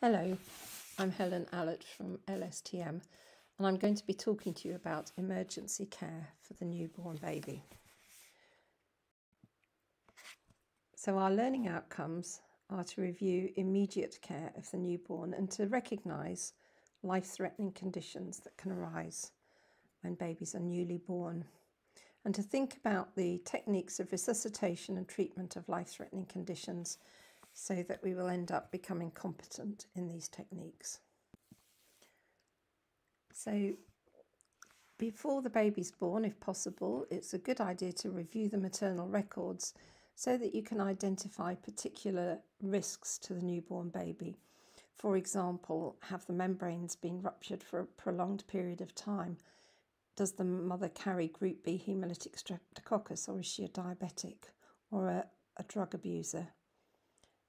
Hello, I'm Helen Allett from LSTM, and I'm going to be talking to you about emergency care for the newborn baby. So our learning outcomes are to review immediate care of the newborn and to recognise life-threatening conditions that can arise when babies are newly born, and to think about the techniques of resuscitation and treatment of life-threatening conditions so that we will end up becoming competent in these techniques. So before the baby's born, if possible, it's a good idea to review the maternal records so that you can identify particular risks to the newborn baby. For example, have the membranes been ruptured for a prolonged period of time? Does the mother carry group B hemolytic streptococcus, or is she a diabetic or a drug abuser?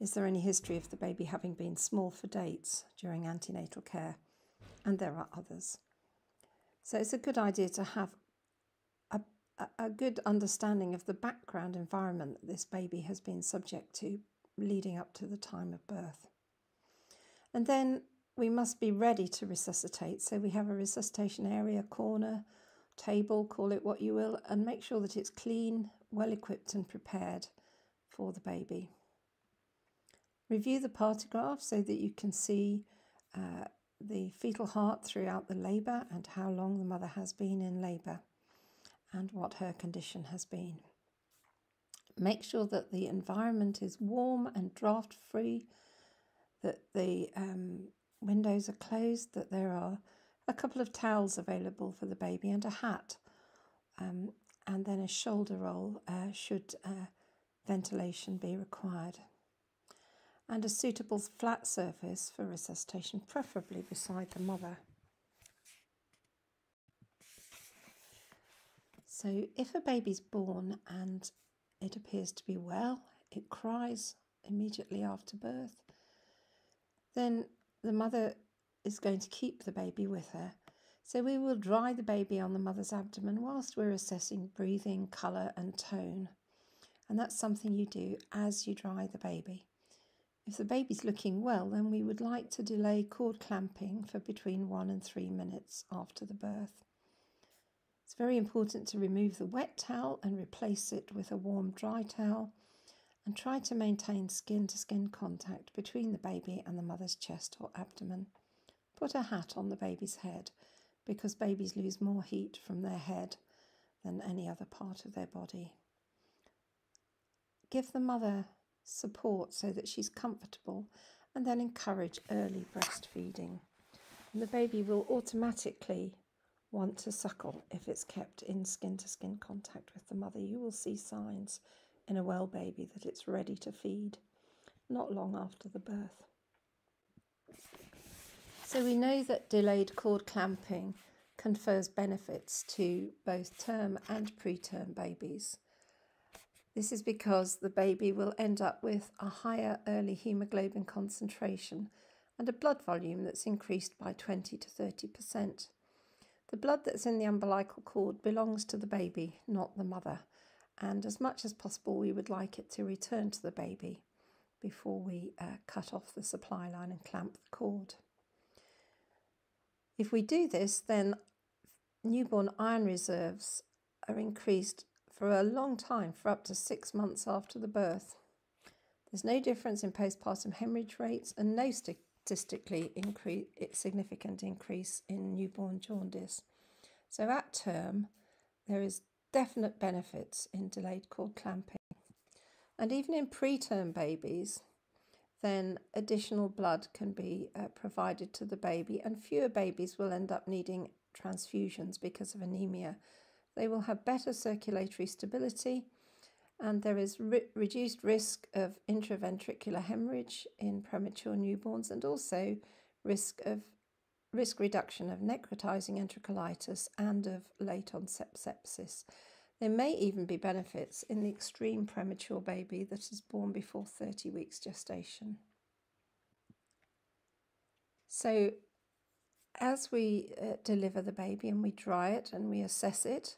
Is there any history of the baby having been small for dates during antenatal care? And there are others. So it's a good idea to have a good understanding of the background environment that this baby has been subject to leading up to the time of birth. And then we must be ready to resuscitate. So we have a resuscitation area, corner, table, call it what you will, and make sure that it's clean, well equipped and prepared for the baby. Review the partigraph so that you can see the fetal heart throughout the labour and how long the mother has been in labour and what her condition has been. Make sure that the environment is warm and draft free, that the windows are closed, that there are a couple of towels available for the baby and a hat, and then a shoulder roll should ventilation be required. And a suitable flat surface for resuscitation, preferably beside the mother. So if a baby's born and it appears to be well, it cries immediately after birth, then the mother is going to keep the baby with her. So we will dry the baby on the mother's abdomen whilst we're assessing breathing, colour and tone. And that's something you do as you dry the baby. If the baby's looking well, then we would like to delay cord clamping for between 1 and 3 minutes after the birth. It's very important to remove the wet towel and replace it with a warm dry towel, and try to maintain skin-to-skin contact between the baby and the mother's chest or abdomen. Put a hat on the baby's head because babies lose more heat from their head than any other part of their body. Give the mother support so that she's comfortable, and then encourage early breastfeeding. And the baby will automatically want to suckle if it's kept in skin-to-skin contact with the mother. You will see signs in a well baby that it's ready to feed not long after the birth. So we know that delayed cord clamping confers benefits to both term and preterm babies. This is because the baby will end up with a higher early haemoglobin concentration and a blood volume that's increased by 20 to 30%. The blood that's in the umbilical cord belongs to the baby, not the mother, and as much as possible we would like it to return to the baby before we cut off the supply line and clamp the cord. If we do this, then newborn iron reserves are increased for a long time, for up to 6 months after the birth. There's no difference in postpartum hemorrhage rates and no statistically significant increase in newborn jaundice. So at term, there is definite benefits in delayed cord clamping. And even in preterm babies, then additional blood can be provided to the baby, and fewer babies will end up needing transfusions because of anemia. They will have better circulatory stability, and there is reduced risk of intraventricular hemorrhage in premature newborns, and also risk reduction of necrotizing enterocolitis and of late onset sepsis. There may even be benefits in the extreme premature baby that is born before 30 weeks gestation. So as we deliver the baby and we dry it and we assess it,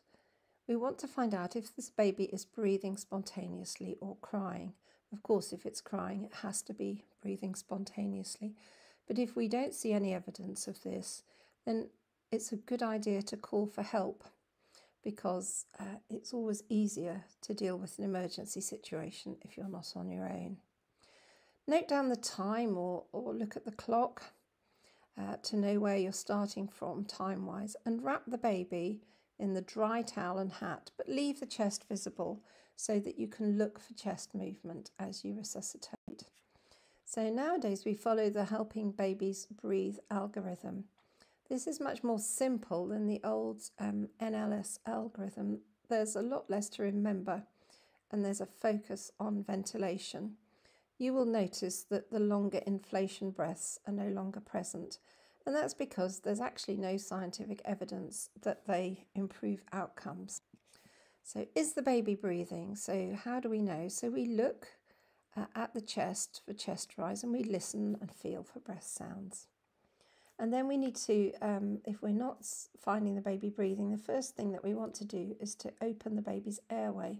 we want to find out if this baby is breathing spontaneously or crying. Of course, if it's crying, it has to be breathing spontaneously. But if we don't see any evidence of this, then it's a good idea to call for help, because it's always easier to deal with an emergency situation if you're not on your own. Note down the time or look at the clock to know where you're starting from time-wise, and wrap the baby in the dry towel and hat, but leave the chest visible so that you can look for chest movement as you resuscitate. So nowadays we follow the Helping Babies Breathe algorithm. This is much more simple than the old NLS algorithm. There's a lot less to remember, and there's a focus on ventilation. You will notice that the longer inflation breaths are no longer present, and that's because there's actually no scientific evidence that they improve outcomes. So is the baby breathing? So how do we know? So we look at the chest for chest rise, and we listen and feel for breath sounds. And then we need to, if we're not finding the baby breathing, the first thing that we want to do is to open the baby's airway.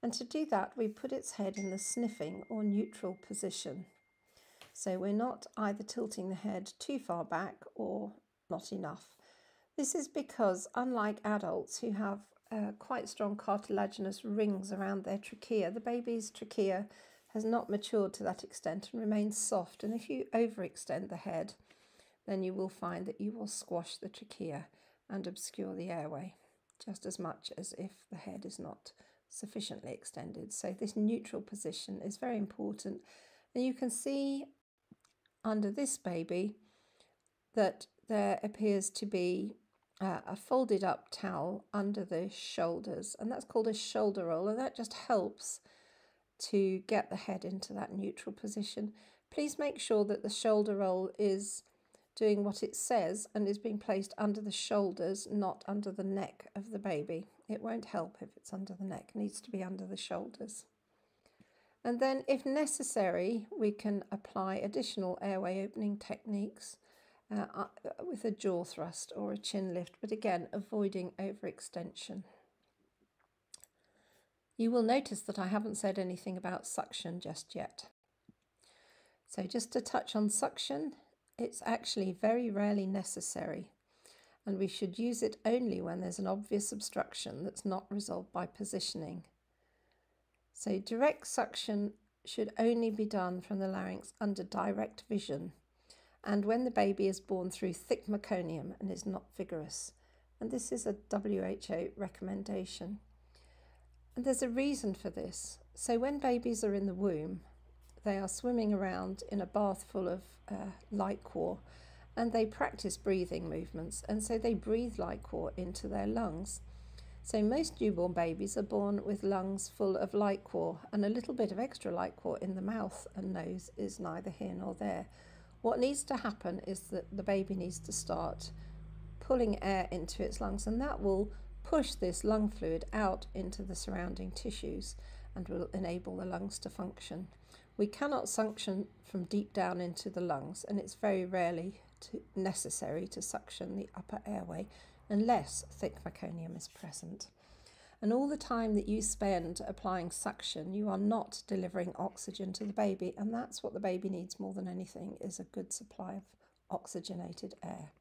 And to do that, we put its head in the sniffing or neutral position. So we're not either tilting the head too far back or not enough. This is because, unlike adults who have quite strong cartilaginous rings around their trachea, the baby's trachea has not matured to that extent and remains soft. And if you overextend the head, then you will find that you will squash the trachea and obscure the airway, just as much as if the head is not sufficiently extended. So this neutral position is very important. And you can see under this baby that there appears to be a folded up towel under the shoulders, and that's called a shoulder roll, and that just helps to get the head into that neutral position. Please make sure that the shoulder roll is doing what it says and is being placed under the shoulders, not under the neck of the baby. It won't help if it's under the neck, it needs to be under the shoulders. And then if necessary, we can apply additional airway opening techniques with a jaw thrust or a chin lift, but again, avoiding overextension. You will notice that I haven't said anything about suction just yet. So just to touch on suction, it's actually very rarely necessary, and we should use it only when there's an obvious obstruction that's not resolved by positioning. So direct suction should only be done from the larynx under direct vision, and when the baby is born through thick meconium and is not vigorous. And this is a WHO recommendation. And there's a reason for this. So when babies are in the womb, they are swimming around in a bath full of liquor, and they practice breathing movements, and so they breathe liquor into their lungs. So most newborn babies are born with lungs full of liquor, and a little bit of extra liquor in the mouth and nose is neither here nor there. What needs to happen is that the baby needs to start pulling air into its lungs, and that will push this lung fluid out into the surrounding tissues and will enable the lungs to function. We cannot suction from deep down into the lungs, and it's very rarely necessary to suction the upper airway unless thick meconium is present. And all the time that you spend applying suction, you are not delivering oxygen to the baby, and that's what the baby needs more than anything, is a good supply of oxygenated air.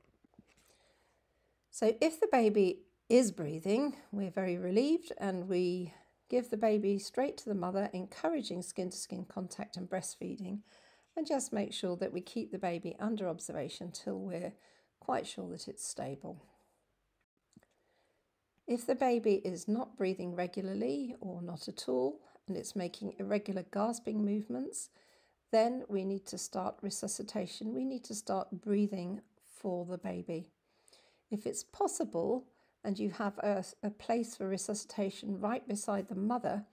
So if the baby is breathing, we're very relieved, and we give the baby straight to the mother, encouraging skin-to-skin contact and breastfeeding, and just make sure that we keep the baby under observation till we're quite sure that it's stable. If the baby is not breathing regularly or not at all, and it's making irregular gasping movements, then we need to start resuscitation. We need to start breathing for the baby. If it's possible, and you have a place for resuscitation right beside the mother,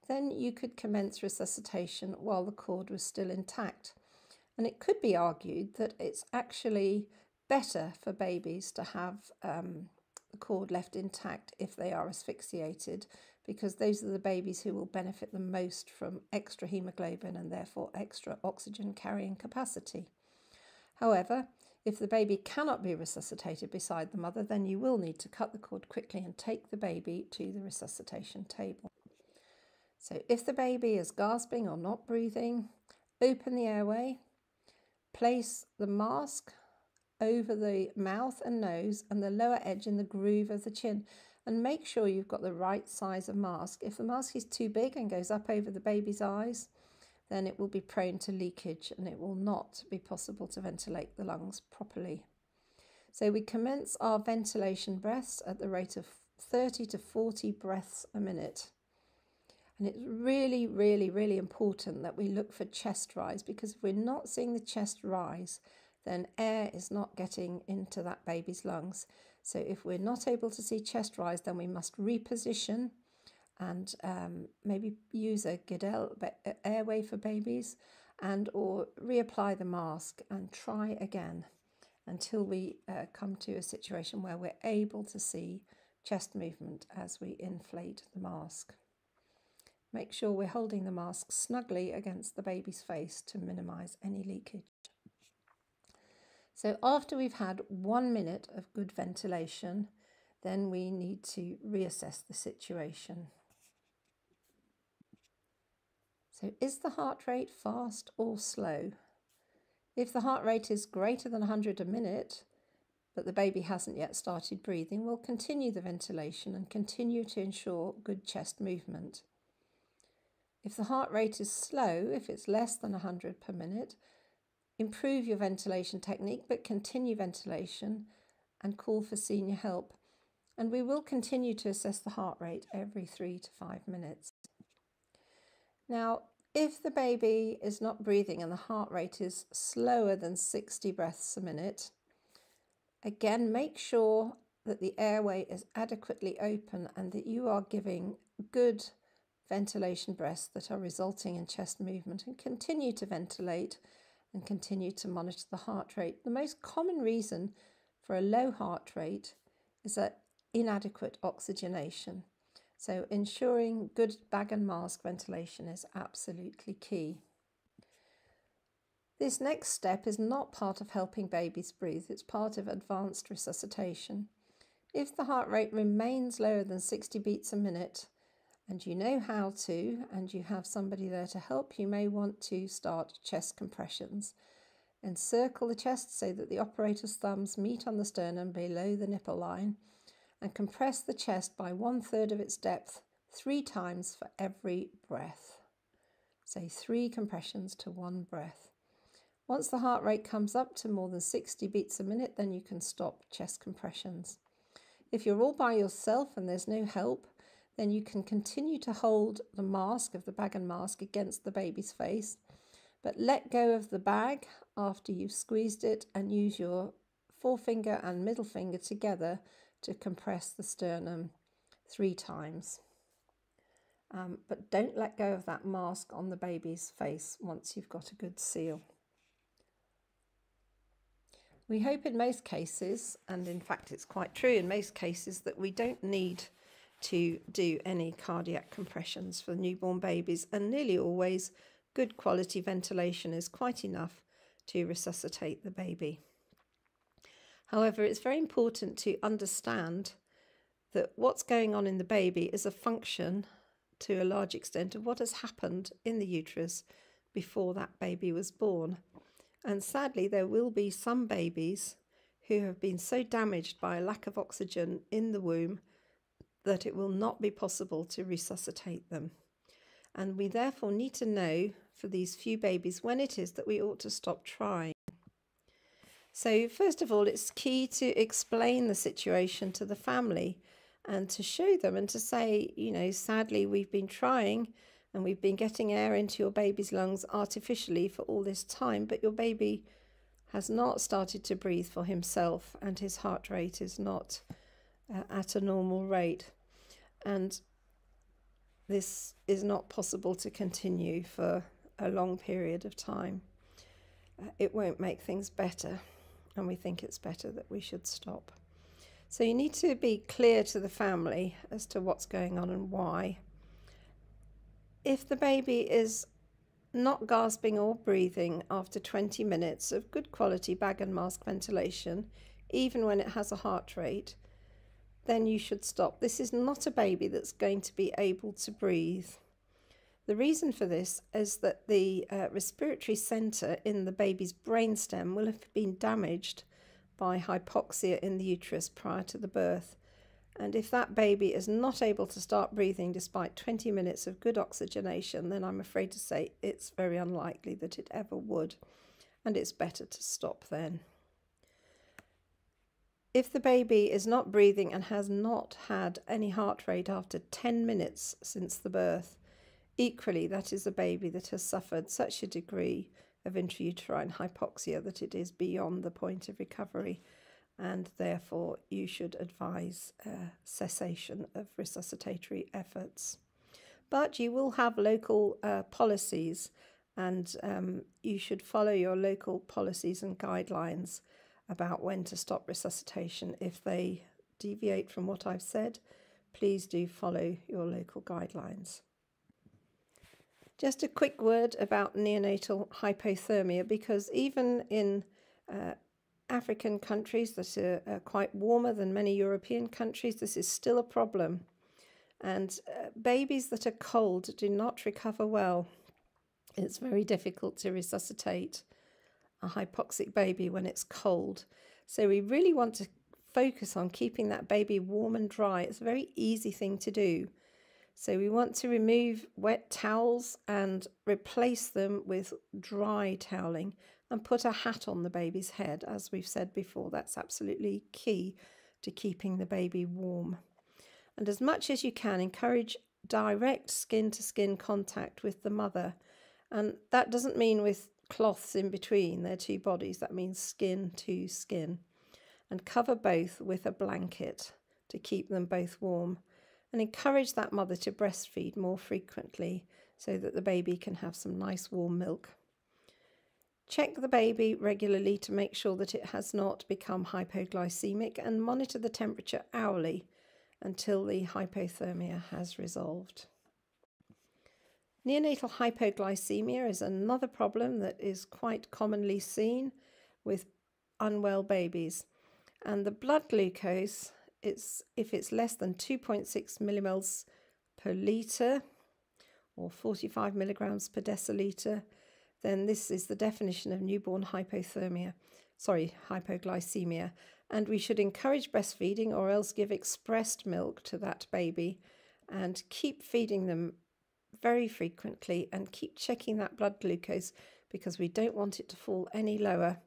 then you could commence resuscitation while the cord was still intact. And it could be argued that it's actually better for babies to have the cord left intact if they are asphyxiated, because those are the babies who will benefit the most from extra hemoglobin and therefore extra oxygen carrying capacity. However, if the baby cannot be resuscitated beside the mother, then you will need to cut the cord quickly and take the baby to the resuscitation table. So if the baby is gasping or not breathing, open the airway, place the mask over the mouth and nose and the lower edge in the groove of the chin, and make sure you've got the right size of mask. If the mask is too big and goes up over the baby's eyes, then it will be prone to leakage and it will not be possible to ventilate the lungs properly. So we commence our ventilation breaths at the rate of 30 to 40 breaths a minute. And it's really, really, really important that we look for chest rise, because if we're not seeing the chest rise, then air is not getting into that baby's lungs. So if we're not able to see chest rise, then we must reposition and maybe use a Goodell airway for babies, and or reapply the mask and try again until we come to a situation where we're able to see chest movement as we inflate the mask. Make sure we're holding the mask snugly against the baby's face to minimise any leakage. So after we've had 1 minute of good ventilation, then we need to reassess the situation. So is the heart rate fast or slow? If the heart rate is greater than 100 a minute, but the baby hasn't yet started breathing, we'll continue the ventilation and continue to ensure good chest movement. If the heart rate is slow, if it's less than 100 per minute, improve your ventilation technique, but continue ventilation and call for senior help. And we will continue to assess the heart rate every 3 to 5 minutes. Now, if the baby is not breathing and the heart rate is slower than 60 breaths a minute, again, make sure that the airway is adequately open and that you are giving good ventilation breaths that are resulting in chest movement, and continue to ventilate and continue to monitor the heart rate. The most common reason for a low heart rate is inadequate oxygenation. So ensuring good bag and mask ventilation is absolutely key. This next step is not part of helping babies breathe, it's part of advanced resuscitation. If the heart rate remains lower than 60 beats a minute, and you know how to, and you have somebody there to help, you may want to start chest compressions. Encircle the chest so that the operator's thumbs meet on the sternum below the nipple line, and compress the chest by 1/3 of its depth 3 times for every breath. Say 3 compressions to 1 breath. Once the heart rate comes up to more than 60 beats a minute, then you can stop chest compressions. If you're all by yourself and there's no help, then you can continue to hold the mask of the bag and mask against the baby's face, but let go of the bag after you've squeezed it and use your forefinger and middle finger together to compress the sternum 3 times. But don't let go of that mask on the baby's face once you've got a good seal. We hope in most cases, and in fact it's quite true in most cases, that we don't need to do any cardiac compressions for newborn babies, and nearly always good quality ventilation is quite enough to resuscitate the baby. However, it's very important to understand that what's going on in the baby is a function to a large extent of what has happened in the uterus before that baby was born. And sadly, there will be some babies who have been so damaged by a lack of oxygen in the womb that it will not be possible to resuscitate them. And we therefore need to know for these few babies when it is that we ought to stop trying. So first of all, it's key to explain the situation to the family and to show them and to say, you know, sadly, we've been trying and we've been getting air into your baby's lungs artificially for all this time, but your baby has not started to breathe for himself and his heart rate is not at a normal rate. And this is not possible to continue for a long period of time. It won't make things better, and we think it's better that we should stop. So you need to be clear to the family as to what's going on and why. If the baby is not gasping or breathing after 20 minutes of good quality bag and mask ventilation, even when it has a heart rate, then you should stop. This is not a baby that's going to be able to breathe. The reason for this is that the respiratory centre in the baby's brainstem will have been damaged by hypoxia in the uterus prior to the birth. And if that baby is not able to start breathing despite 20 minutes of good oxygenation, then I'm afraid to say it's very unlikely that it ever would, and it's better to stop then. If the baby is not breathing and has not had any heart rate after 10 minutes since the birth, equally that is a baby that has suffered such a degree of intrauterine hypoxia that it is beyond the point of recovery, and therefore you should advise cessation of resuscitatory efforts. But you will have local policies, and you should follow your local policies and guidelines about when to stop resuscitation. If they deviate from what I've said, please do follow your local guidelines. Just a quick word about neonatal hypothermia, because even in African countries that are quite warmer than many European countries, this is still a problem. And babies that are cold do not recover well. It's very difficult to resuscitate a hypoxic baby when it's cold. So we really want to focus on keeping that baby warm and dry. It's a very easy thing to do. So we want to remove wet towels and replace them with dry toweling and put a hat on the baby's head. As we've said before, that's absolutely key to keeping the baby warm. And as much as you can, encourage direct skin-to-skin contact with the mother. And that doesn't mean with cloths in between their two bodies. That means skin to skin. And cover both with a blanket to keep them both warm. And encourage that mother to breastfeed more frequently so that the baby can have some nice warm milk. Check the baby regularly to make sure that it has not become hypoglycaemic, and monitor the temperature hourly until the hypothermia has resolved. Neonatal hypoglycaemia is another problem that is quite commonly seen with unwell babies, and the blood glucose, if it's less than 2.6 millimoles per litre or 45 milligrams per decilitre, then this is the definition of newborn hypoglycaemia, and we should encourage breastfeeding or else give expressed milk to that baby and keep feeding them very frequently and keep checking that blood glucose because we don't want it to fall any lower.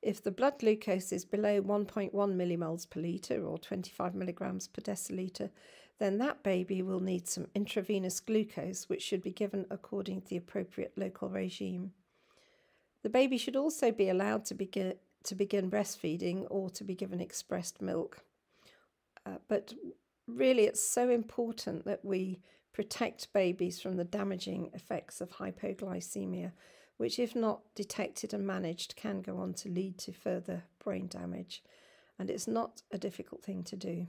If the blood glucose is below 1.1 millimoles per litre or 25 milligrams per decilitre, then that baby will need some intravenous glucose, which should be given according to the appropriate local regime. The baby should also be allowed to begin breastfeeding or to be given expressed milk. But really it's so important that we protect babies from the damaging effects of hypoglycaemia, which if not detected and managed can go on to lead to further brain damage, and it's not a difficult thing to do.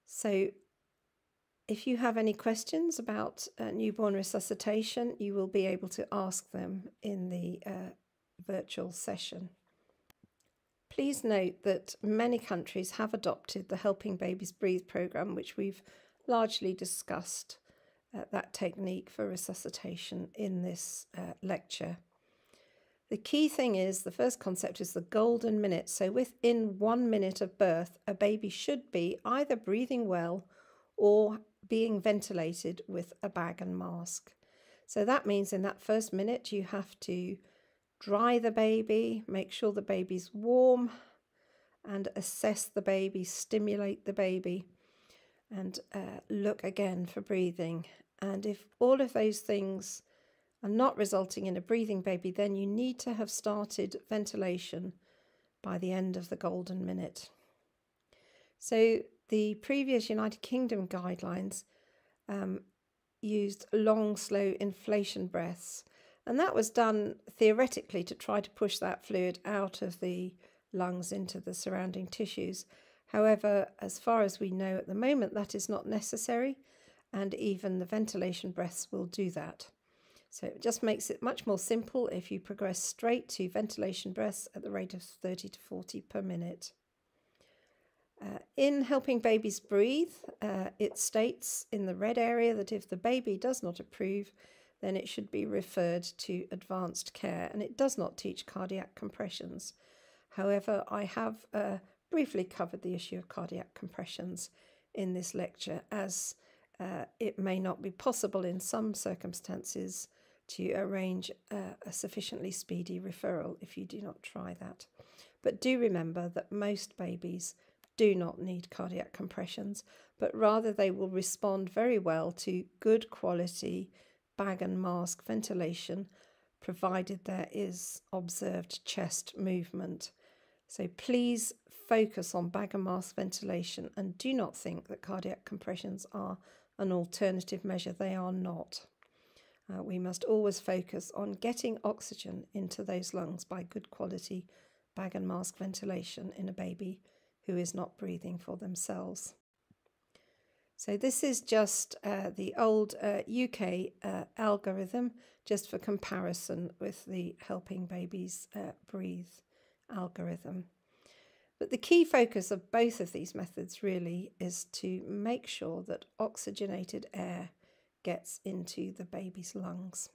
So if you have any questions about newborn resuscitation, you will be able to ask them in the virtual session. Please note that many countries have adopted the Helping Babies Breathe programme, which we've largely discussed that technique for resuscitation in this lecture. The key thing is, the first concept is the golden minute. So within 1 minute of birth, a baby should be either breathing well or being ventilated with a bag and mask. So that means in that first minute, you have to dry the baby, make sure the baby's warm, and assess the baby, stimulate the baby, and look again for breathing. And if all of those things are not resulting in a breathing baby, then you need to have started ventilation by the end of the golden minute. So the previous United Kingdom guidelines used long, slow inflation breaths, and that was done theoretically to try to push that fluid out of the lungs into the surrounding tissues. However, as far as we know at the moment, that is not necessary, and even the ventilation breaths will do that. So it just makes it much more simple if you progress straight to ventilation breaths at the rate of 30 to 40 per minute. In Helping Babies Breathe, it states in the red area that if the baby does not approve, then it should be referred to advanced care, and it does not teach cardiac compressions. However, I have briefly covered the issue of cardiac compressions in this lecture, as it may not be possible in some circumstances to arrange a sufficiently speedy referral if you do not try that. But do remember that most babies do not need cardiac compressions, but rather they will respond very well to good quality bag and mask ventilation, provided there is observed chest movement. So please focus on bag and mask ventilation and do not think that cardiac compressions are an alternative measure. They are not. We must always focus on getting oxygen into those lungs by good quality bag and mask ventilation in a baby who is not breathing for themselves. So this is just the old UK algorithm, just for comparison with the Helping Babies Breathe algorithm. But the key focus of both of these methods really is to make sure that oxygenated air gets into the baby's lungs.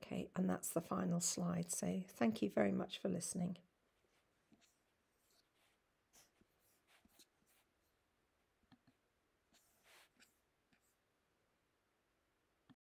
Okay, and that's the final slide. So thank you very much for listening.